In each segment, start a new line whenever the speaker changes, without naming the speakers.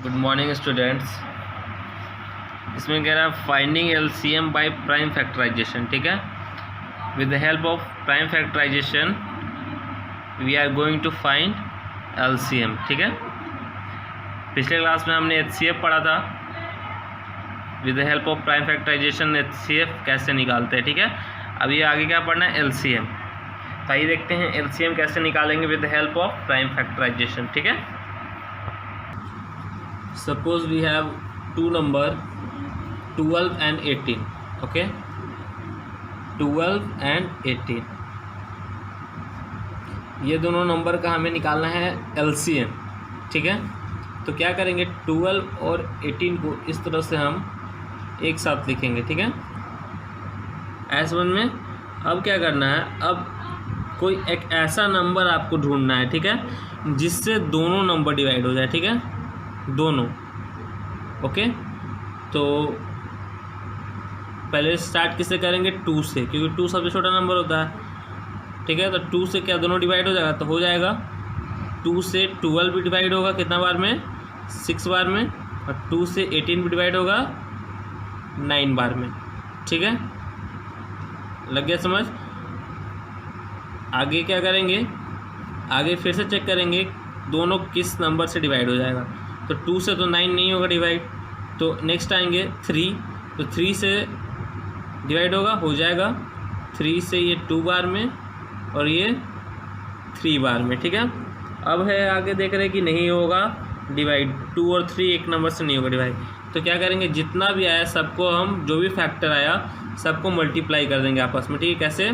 Good morning students. इसमें कह रहा है finding LCM by prime factorisation. ठीक है, with the help of prime factorisation we are going to find LCM. ठीक है, पिछले क्लास में हमने एचसीएफ पढ़ा था। With the help of prime factorisation HCF कैसे निकालते हैं। ठीक है, अभी आगे क्या पढ़ना है, एलसीएम। तो आइए देखते हैं एलसीएम कैसे निकालेंगे with the help of prime factorisation. ठीक है, suppose we have two number 12 and 18. Okay, 12 and 18 ये दोनों नंबर का हमें निकालना है एलसीएम। ठीक है, तो क्या करेंगे, 12 और 18 को इस तरह से हम एक साथ लिखेंगे। ठीक है, ऐसे वन में। अब क्या करना है, अब कोई एक ऐसा नंबर आपको ढूंढना है। ठीक है, जिससे दोनों नंबर डिवाइड हो जाए। ठीक है, दोनों। ओके, तो पहले स्टार्ट किससे करेंगे, 2 से, क्योंकि 2 सबसे छोटा नंबर होता है। ठीक है, तो 2 से क्या दोनों डिवाइड हो जाएगा, तो हो जाएगा 2 से 12 भी डिवाइड होगा कितना बार में, 6 बार में। और 2 से 18 भी डिवाइड होगा 9 बार में। ठीक है, लग गया समझ। आगे क्या करेंगे, आगे फिर से चेक करेंगे दोनों किस नंबर से डिवाइड हो जाएगा। तो 2 से तो 9 नहीं होगा डिवाइड, तो नेक्स्ट आएंगे 3, तो 3 से डिवाइड होगा, हो जाएगा 3 से ये 2 बार में और ये 3 बार में। ठीक है, अब है आगे देख रहे हैं कि नहीं होगा डिवाइड, 2 और 3 एक नंबर से नहीं होगा डिवाइड। तो क्या करेंगे, जितना भी आया सबको हम, जो भी फैक्टर आया सबको मल्टीप्लाई कर देंगे आपस में। ठीक है, कैसे,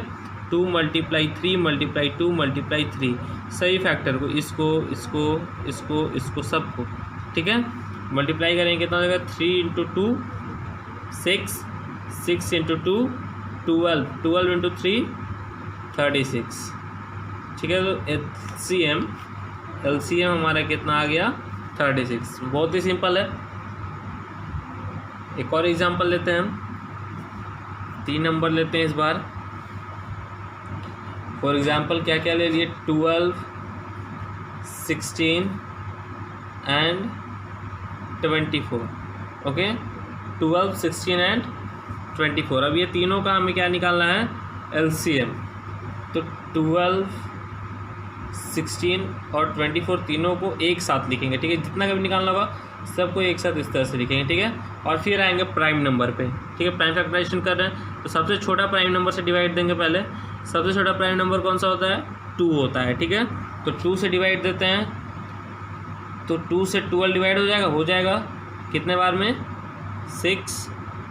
2 × 3 × 2 × 3, सही फैक्टर को, इसको इसको इसको इसको सबको। ठीक है, मल्टीप्लाई करेंगे, कितना हो जाएगा, 3 × 2 6, 6 × 2 12, 12 × 3 36। ठीक है, तो एलसीएम हमारा कितना आ गया, 36। बहुत ही सिंपल है। एक और एग्जांपल लेते हैं हम, 3 नंबर लेते हैं इस बार। फॉर एग्जांपल क्या क्या ले लिए, 12, 16 एंड 24। Okay, 12, 16 and 24। अब ये तीनों का हमें क्या निकालना है, एलसीएम। तो 12, 16 और 24 तीनों को एक साथ लिखेंगे। ठीक है, जितना का भी निकालना होगा सबको एक साथ इस तरह से लिखेंगे। ठीक है, और फिर आएंगे प्राइम नंबर पे। ठीक है, प्राइम फैक्टराइजेशन कर रहे हैं तो सबसे छोटा प्राइम नंबर से डिवाइड देंगे। पहले सबसे छोटा प्राइम नंबर कौन सा होता है, 2 होता है। ठीक है, तो 2 से डिवाइड देते हैं, तो 2 से 12 डिवाइड हो जाएगा कितने बार में, 6।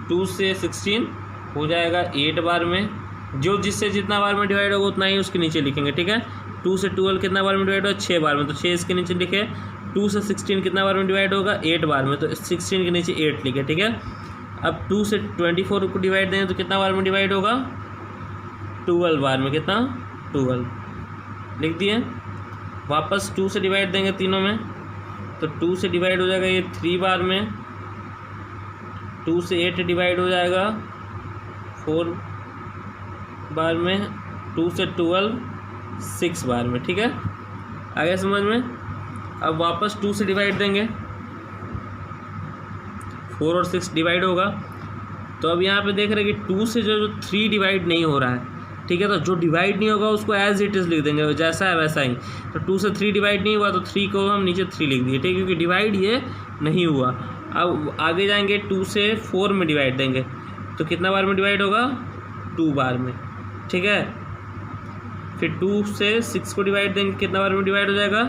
2 से 16 हो जाएगा 8 बार में। जो जिससे जितना बार में डिवाइड होगा उतना ही उसके नीचे लिखेंगे। ठीक है, 2 से 12 कितना बार में डिवाइड होगा, 6 बार में, तो 6 इसके नीचे लिखे। 2 से 16 कितना बार में डिवाइड होगा, 8 बार में, तो 16 के नीचे 8 लिखे। ठीक है, अब 2 से 24 को डिवाइड देंगे तो कितना बार में डिवाइड होगा, 12 बार में। कितना, 12 लिख दिए। वापस 2 से डिवाइड देंगे तीनों में, तो 2 से डिवाइड हो जाएगा ये 3 बार में। 2 से 8 डिवाइड हो जाएगा 4 बार में। 2 से 12 6 बार में। ठीक है, आगे समझ में। अब वापस 2 से डिवाइड देंगे, 4 और 6 डिवाइड होगा। तो अब यहाँ पे देख रहे हैं कि 2 से जो 3 डिवाइड नहीं हो रहा है। ठीक है, तो जो डिवाइड नहीं होगा उसको एज इट इज़ लिख देंगे, जैसा है वैसा ही। तो 2 से 3 डिवाइड नहीं हुआ तो 3 को हम नीचे 3 लिख दिए। ठीक है, क्योंकि डिवाइड ये नहीं हुआ। अब आगे जाएंगे, 2 से 4 में डिवाइड देंगे तो कितना बार में डिवाइड होगा, 2 बार में। ठीक है, फिर 2 से 6 को डिवाइड देंगे, कितना बार में डिवाइड हो जाएगा,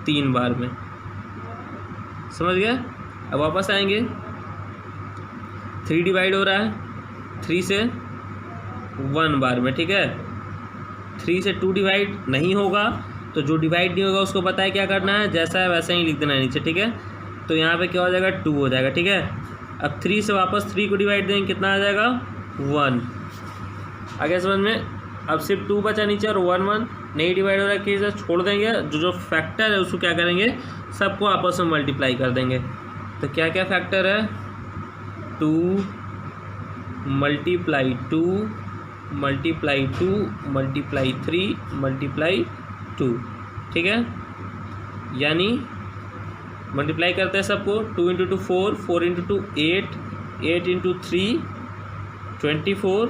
3 बार में। समझ गया। अब वापस आएंगे, 3 डिवाइड हो रहा है 3 से 1 बार में। ठीक है, 3 से 2 डिवाइड नहीं होगा, तो जो डिवाइड नहीं होगा उसको पता है क्या करना है, जैसा है वैसा ही लिख देना है नीचे। ठीक है, तो यहाँ पे क्या हो जाएगा, 2 हो जाएगा। ठीक है, अब 3 से वापस 3 को डिवाइड देंगे, कितना आ जाएगा, 1। आगे समझ में। अब सिर्फ 2 बचा नीचे और 1 1 नहीं डिवाइड हो रहा है, किसी छोड़ देंगे। जो फैक्टर है उसको क्या करेंगे, सबको आपस में मल्टीप्लाई कर देंगे। तो क्या क्या फैक्टर है, 2 × 2 × 2 × 3 × 2। ठीक है, यानी मल्टीप्लाई करते हैं सबको, 2 इंटू 2 4, 4 इंटू 2 8, 8 इंटू 3 24,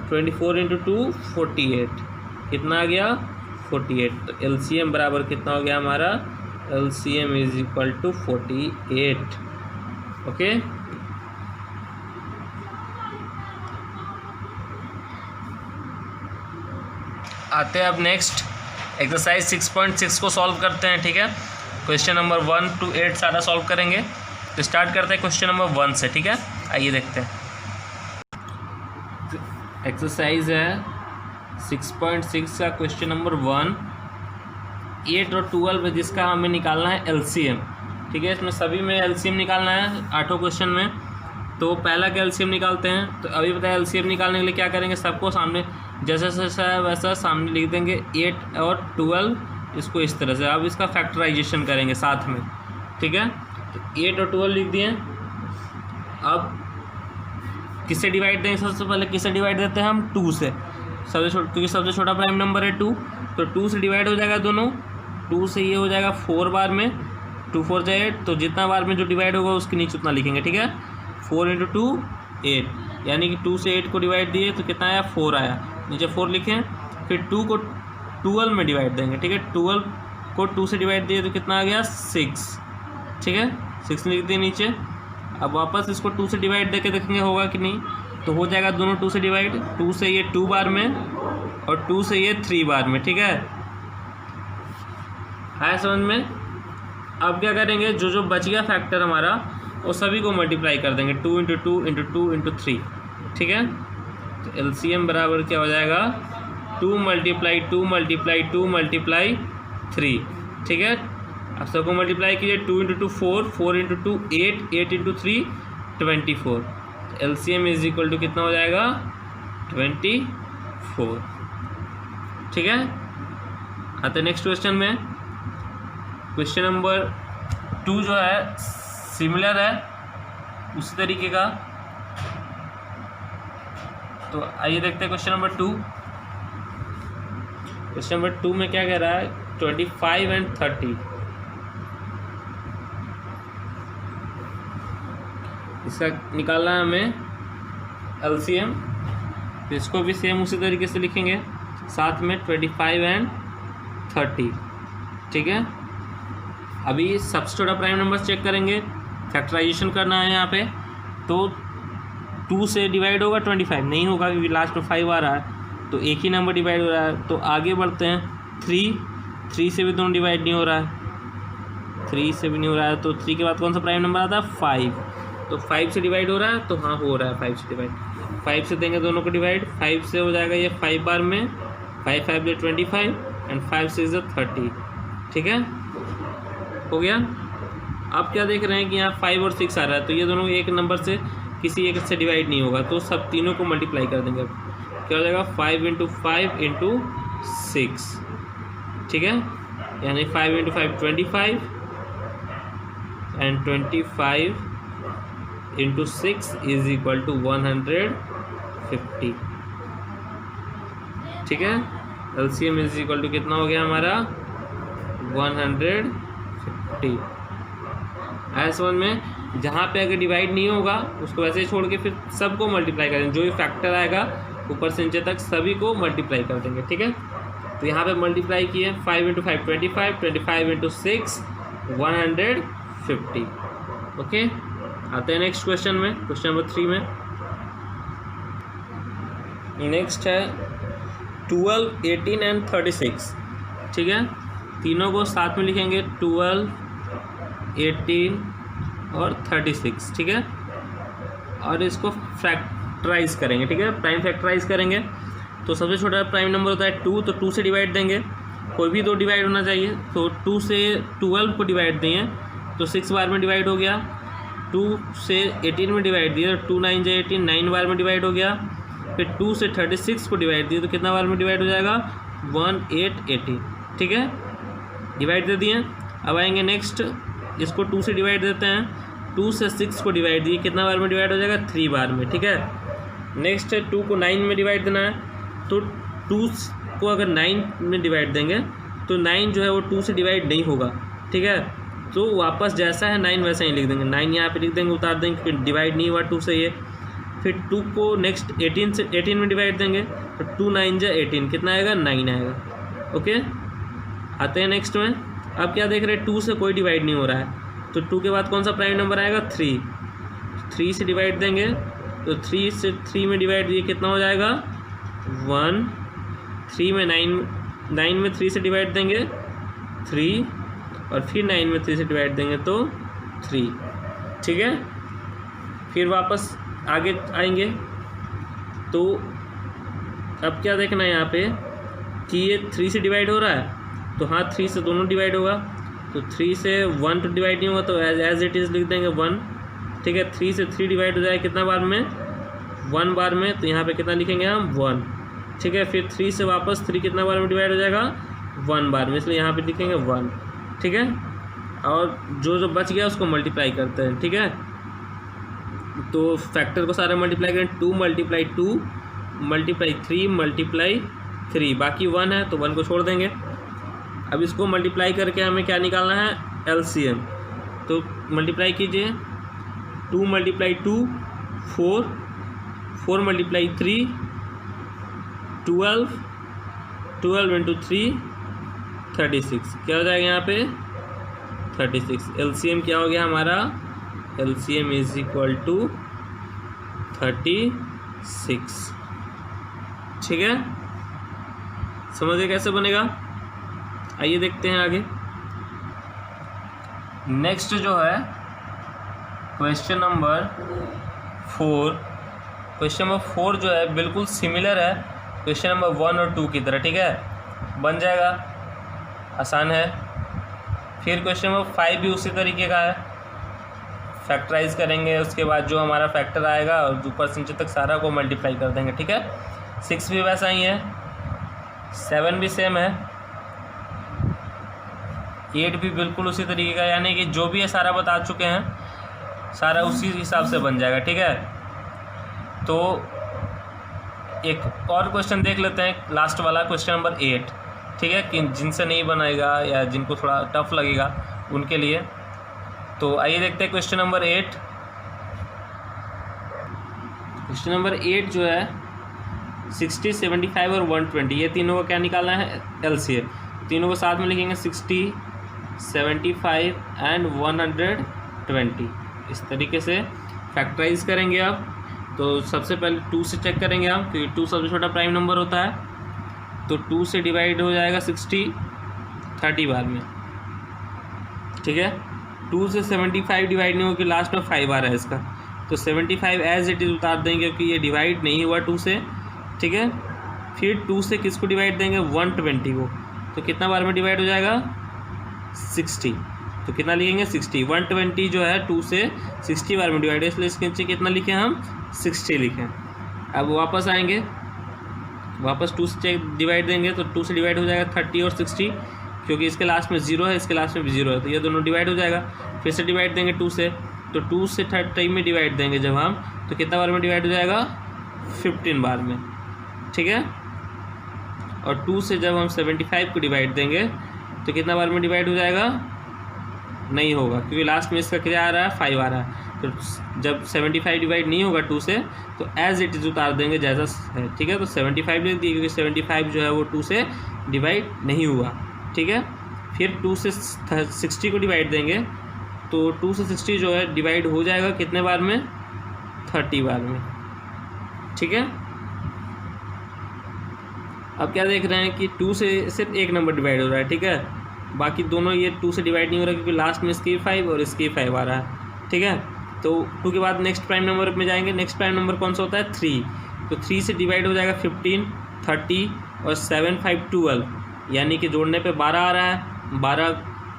24 इंटू 2 48, कितना आ गया 48। तो LCM बराबर कितना हो गया हमारा, LCM is equal to 48। Okay, आते हैं अब नेक्स्ट एक्सरसाइज 6.6 को सॉल्व करते हैं। ठीक है, क्वेश्चन नंबर 1 to 8 सारा सॉल्व करेंगे। तो स्टार्ट करते हैं क्वेश्चन नंबर 1 से। ठीक है, आइए देखते हैं। एक्सरसाइज है 6.6 का क्वेश्चन नंबर 1, 8 और 12 जिसका हमें निकालना है LCM। ठीक है, इसमें सभी में LCM निकालना है 8 क्वेश्चन में। तो पहला का LCM निकालते हैं। तो अभी पता है LCM निकालने के लिए क्या करेंगे, सबको सामने जैसा जैसा वैसा सामने लिख देंगे। 8 और 12 इसको इस तरह से, अब इसका फैक्टराइजेशन करेंगे साथ में। ठीक है, तो 8 और 12 लिख दिए। अब किससे डिवाइड देंगे, सबसे पहले किससे डिवाइड देते हैं हम, 2 से। सबसे छोटा, क्योंकि सबसे छोटा प्राइम नंबर है 2, तो 2 से डिवाइड हो जाएगा दोनों। 2 से ये हो जाएगा 4 बार में, 2 4 जाए 8, तो जितना बार में जो डिवाइड होगा उसके नीचे उतना लिखेंगे। ठीक है, 4 इंटू 2 8, यानी कि 2 से 8 को डिवाइड दिए तो कितना आया 4 आया, नीचे 4 लिखें। फिर 2 को 12 में डिवाइड देंगे। ठीक है, 12 को 2 से डिवाइड दिए तो कितना आ गया 6। ठीक है, 6 लिख दिए नीचे। अब वापस इसको 2 से डिवाइड देके देखेंगे होगा कि नहीं, तो हो जाएगा दोनों 2 से डिवाइड। 2 से ये 2 बार में और 2 से ये 3 बार में। ठीक है समझ में। अब क्या करेंगे, जो जो बच गया फैक्टर हमारा वो सभी को मल्टीप्लाई कर देंगे, 2 इंटू 2 इंटू 2 इंटू 3। ठीक है, तो LCM बराबर क्या हो जाएगा, 2 मल्टीप्लाई 2 मल्टीप्लाई 2 मल्टीप्लाई 3। ठीक है, अब सबको मल्टीप्लाई कीजिए, 2 इंटू 2 4, 4 इंटू 2 8, 8 इंटू 3 24। तो LCM इज इक्वल टू कितना हो जाएगा 24। ठीक है, आते नेक्स्ट क्वेश्चन में। क्वेश्चन नंबर 2 जो है सिमिलर है उसी तरीके का। तो आइए देखते हैं क्वेश्चन नंबर 2। क्वेश्चन नंबर 2 में क्या कह रहा है, 25 एंड 30। इसका निकालना है हमें LCM। तो इसको भी सेम उसी तरीके से लिखेंगे, साथ में 25 एंड 30। ठीक है, अभी सबसे छोटा प्राइम नंबर चेक करेंगे, फैक्टराइजेशन करना है यहाँ पे। तो 2 से डिवाइड होगा 25, नहीं होगा क्योंकि लास्ट में 5 आ रहा है, तो एक ही नंबर डिवाइड हो रहा है। तो आगे बढ़ते हैं, 3 से भी दोनों डिवाइड नहीं हो रहा है, 3 से भी नहीं हो रहा है। तो 3 के बाद कौन सा प्राइम नंबर आता है 5, तो 5 से डिवाइड हो रहा है, तो हाँ हो रहा है 5 से डिवाइड। 5 से देंगे दोनों को डिवाइड, 5 से हो जाएगा ये 5 बार में, 5 5 25 एंड 5 6 30। ठीक है, हो गया। अब क्या देख रहे हैं कि यहाँ 5 और 6 आ रहा है, तो ये दोनों एक नंबर से किसी एक से डिवाइड नहीं होगा, तो सब तीनों को मल्टीप्लाई कर देंगे। क्या हो जाएगा 5 इंटू 5 इंटू 6। ठीक है, यानी 5 into 5 25 and 25 into 6 is equal to 150। ठीक है, LCM इज इक्वल टू कितना हो गया हमारा 150। ऐसे समझ में, जहाँ पे अगर डिवाइड नहीं होगा उसको वैसे ही छोड़ के फिर सबको मल्टीप्लाई करेंगे, जो भी फैक्टर आएगा ऊपर से नीचे तक सभी को मल्टीप्लाई कर देंगे। ठीक है, तो यहाँ पे मल्टीप्लाई किए 5 इंटू 5 25, 25 इंटू 6 150। ओके, आते हैं नेक्स्ट क्वेश्चन में, क्वेश्चन नंबर 3 में। नेक्स्ट है 12, 18 एंड 36। ठीक है, तीनों को साथ में लिखेंगे, 12, 18 और 36। ठीक है, और इसको फैक्टराइज करेंगे। ठीक है, प्राइम फैक्टराइज करेंगे। तो सबसे छोटा प्राइम नंबर होता है 2, तो 2 से डिवाइड देंगे, कोई भी 2 डिवाइड होना चाहिए। तो 2 से 12 को डिवाइड दिए तो 6 बार में डिवाइड हो गया। 2 से 18 में डिवाइड दिए तो 2 9 जा 18, 9 बार में डिवाइड हो गया। फिर 2 से 36 को डिवाइड दिए तो कितना बार में डिवाइड हो जाएगा 1880। ठीक है, डिवाइड दे दिए। अब आएंगे नेक्स्ट, इसको 2 से डिवाइड देते हैं। 2 से 6 को डिवाइड दिए, कितना बार में डिवाइड हो जाएगा 3 बार में। ठीक है, नेक्स्ट है 2 को 9 में डिवाइड देना है। तो 2 को अगर 9 में डिवाइड देंगे तो 9 जो है वो 2 से डिवाइड नहीं होगा। ठीक है, तो वापस जैसा है 9 वैसा ही लिख देंगे, 9 यहाँ पे लिख देंगे, उतार देंगे, फिर डिवाइड नहीं हुआ 2 से ये, फिर 2 को नेक्स्ट 18 में डिवाइड देंगे, तो 2 9 जा 18, कितना आएगा 9 आएगा। ओके, आते हैं नेक्स्ट में। अब क्या देख रहे हैं, 2 से कोई डिवाइड नहीं हो रहा है, तो 2 के बाद कौन सा प्राइम नंबर आएगा 3 से डिवाइड देंगे, तो 3 से 3 में डिवाइड ये कितना हो जाएगा 1, 3 में 9 में 3 से डिवाइड देंगे 3, और फिर 9 में 3 से डिवाइड देंगे तो 3। ठीक है, फिर वापस आगे आएंगे, तो अब क्या देखना है यहाँ पे कि ये 3 से डिवाइड हो रहा है, तो हाँ 3 से दोनों डिवाइड होगा, तो 3 से 1 तो डिवाइड नहीं होगा, तो एज इट इज़ लिख देंगे 1। ठीक है, 3 से 3 डिवाइड हो जाएगा कितना बार में 1 बार में, तो यहाँ पे कितना लिखेंगे हम 1। ठीक है, फिर 3 से वापस 3 कितना बार में डिवाइड हो जाएगा 1 बार में, इसलिए यहाँ पे लिखेंगे 1। ठीक है, और जो बच गया उसको मल्टीप्लाई करते हैं। ठीक है, तो फैक्टर को सारा मल्टीप्लाई करें, 2 × 2 × 3 × 3, बाकी 1 है तो 1 को छोड़ देंगे। अब इसको मल्टीप्लाई करके हमें क्या निकालना है LCM, तो मल्टीप्लाई कीजिए, 2 × 2 4, 4 × 3 12, 12 × 3 36, क्या हो जाएगा यहाँ पे 36। LCM क्या हो गया हमारा, LCM = 36। ठीक है, समझिए कैसे बनेगा। आइए देखते हैं आगे। नेक्स्ट जो है क्वेश्चन नंबर 4। क्वेश्चन नंबर 4 जो है बिल्कुल सिमिलर है क्वेश्चन नंबर 1 और 2 की तरह। ठीक है, बन जाएगा, आसान है। फिर क्वेश्चन नंबर 5 भी उसी तरीके का है, फैक्टराइज करेंगे, उसके बाद जो हमारा फैक्टर आएगा और ऊपर से नीचे तक सारा को मल्टीप्लाई कर देंगे। ठीक है, 6 भी वैसा ही है, 7 भी सेम है, 8 भी बिल्कुल उसी तरीके का, यानी कि जो भी है सारा बता चुके हैं, सारा उसी हिसाब से बन जाएगा। ठीक है, तो एक और क्वेश्चन देख लेते हैं, लास्ट वाला क्वेश्चन नंबर 8। ठीक है, कि जिनसे नहीं बनाएगा या जिनको थोड़ा टफ लगेगा उनके लिए। तो आइए देखते हैं क्वेश्चन नंबर 8। क्वेश्चन नंबर 8 जो है 60, 75 और 120, ये तीनों का क्या निकालना है LCM। तीनों को साथ में लिखेंगे 60, 75 एंड 120। इस तरीके से फैक्टराइज करेंगे आप। तो सबसे पहले 2 से चेक करेंगे हम, क्योंकि 2 सबसे छोटा प्राइम नंबर होता है। तो 2 से डिवाइड हो जाएगा 60 30 बार में। ठीक है, 2 से 75 डिवाइड नहीं होगी, लास्ट में 5 आ रहा है इसका, तो 75 एज इट इज़ उतार देंगे क्योंकि ये डिवाइड नहीं हुआ 2 से। ठीक है, फिर 2 से किसको डिवाइड देंगे 120 को, तो कितना बार में डिवाइड हो जाएगा 60, तो कितना लिखेंगे 60। 120 जो है 2 से 60 बार में डिवाइड है, इसलिए इसके नीचे कितना लिखें हम 60 लिखें। अब वापस आएंगे, वापस 2 से डिवाइड देंगे, तो 2 से डिवाइड हो जाएगा 30 और 60, क्योंकि इसके लास्ट में 0 है, इसके लास्ट में भी 0 है, तो ये दोनों डिवाइड हो जाएगा। फिर से डिवाइड देंगे 2 से, तो 2 से 30 में डिवाइड देंगे जब हम, तो कितना बार में डिवाइड हो जाएगा 15 बार में। ठीक है, और 2 से जब हम 75 को डिवाइड देंगे तो कितना बार में डिवाइड हो जाएगा, नहीं होगा, क्योंकि लास्ट में इसका क्या आ रहा है 5 आ रहा है। तो जब 75 डिवाइड नहीं होगा 2 से, तो एज इट इज़ उतार देंगे जैसा है। ठीक है, तो 75 लिख दिए, क्योंकि 75 जो है वो 2 से डिवाइड नहीं हुआ। ठीक है, फिर 2 से 60 को डिवाइड देंगे, तो 2 से 60 जो है डिवाइड हो जाएगा कितने बार में 30 बार में। ठीक है, अब क्या देख रहे हैं कि 2 से सिर्फ एक नंबर डिवाइड हो रहा है। ठीक है, बाकी दोनों ये 2 से डिवाइड नहीं हो रहा, क्योंकि लास्ट में इसकी 5 और इसकी 5 आ रहा है। ठीक है, तो 2 के बाद नेक्स्ट प्राइम नंबर में जाएंगे। नेक्स्ट प्राइम नंबर कौन सा होता है 3, तो 3 से डिवाइड हो जाएगा 15, 30 और 7 5 12, यानी कि जोड़ने पे 12 आ रहा है। 12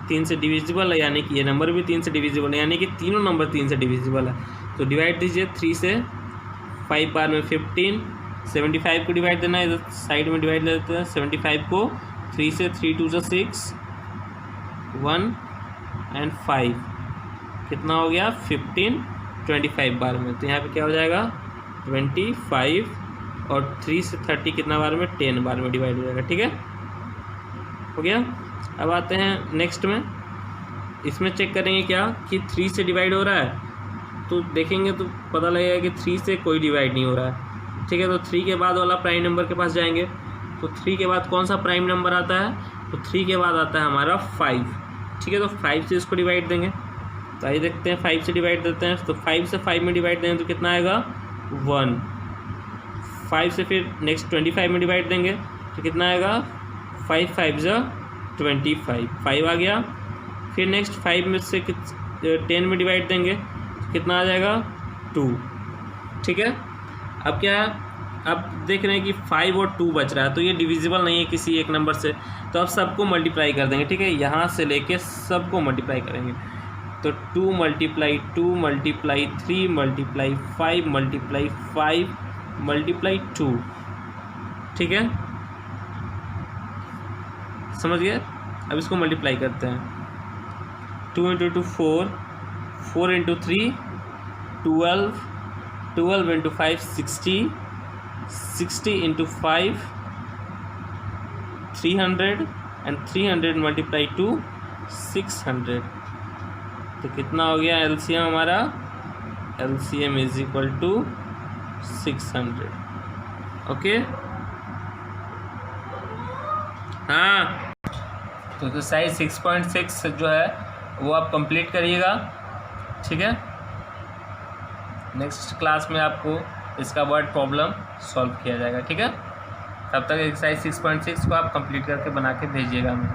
3 से डिविजिबल है, यानी कि ये नंबर भी 3 से डिविजिबल है, यानी कि तीनों नंबर 3 से डिविजिबल है। तो डिवाइड दीजिए 3 से 5 बार में 15, 75 को डिवाइड देना है, इधर साइड में डिवाइड देते हैं 75 को 3 से, 3 2 से 6, 1 एंड 5, कितना हो गया 15, 25 बार में। तो यहाँ पे क्या हो जाएगा 25, और 3 से 30 कितना बार में 10 बार में डिवाइड हो जाएगा। ठीक है, हो गया। अब आते हैं नेक्स्ट में, इसमें चेक करेंगे क्या कि 3 से डिवाइड हो रहा है, तो देखेंगे तो पता लगेगा कि 3 से कोई डिवाइड नहीं हो रहा है। ठीक है, तो 3 के बाद वाला प्राइम नंबर के पास जाएंगे, तो 3 के बाद कौन सा प्राइम नंबर आता है, तो 3 के बाद आता है हमारा 5। ठीक है, तो 5 से इसको डिवाइड देंगे, तो आइए देखते हैं 5 से डिवाइड देते हैं। तो 5 से 5 में डिवाइड देंगे तो कितना आएगा 1। 5 से फिर नेक्स्ट 25 में डिवाइड देंगे तो कितना आएगा 5 5 ज़ा 25, 5 आ गया। फिर नेक्स्ट 5 में से 10 में डिवाइड देंगे तो कितना आ जाएगा 2। ठीक है, अब क्या है, अब देख रहे हैं कि 5 और 2 बच रहा है, तो ये डिविजिबल नहीं है किसी एक नंबर से, तो अब सबको मल्टीप्लाई कर देंगे। ठीक है, यहाँ से लेके सबको मल्टीप्लाई करेंगे, तो 2 multiply 2 multiply 3 multiply 5 multiply 5 multiply 2। ठीक है, समझ गए। अब इसको मल्टीप्लाई करते हैं, 2 into 2 4, 4 into 3 12, 12 into 5 60, 60 into 5 300 and 300 multiply 2 600। तो कितना हो गया एलसीएम हमारा, LCM is equal to 600। Okay, हाँ, तो एक्सरसाइज 6.6 जो है वो आप कंप्लीट करिएगा। ठीक है, नेक्स्ट क्लास में आपको इसका वर्ड प्रॉब्लम सॉल्व किया जाएगा। ठीक है, तब तक एक्सरसाइज 6.6 को आप कंप्लीट करके बना के भेजिएगा हमें।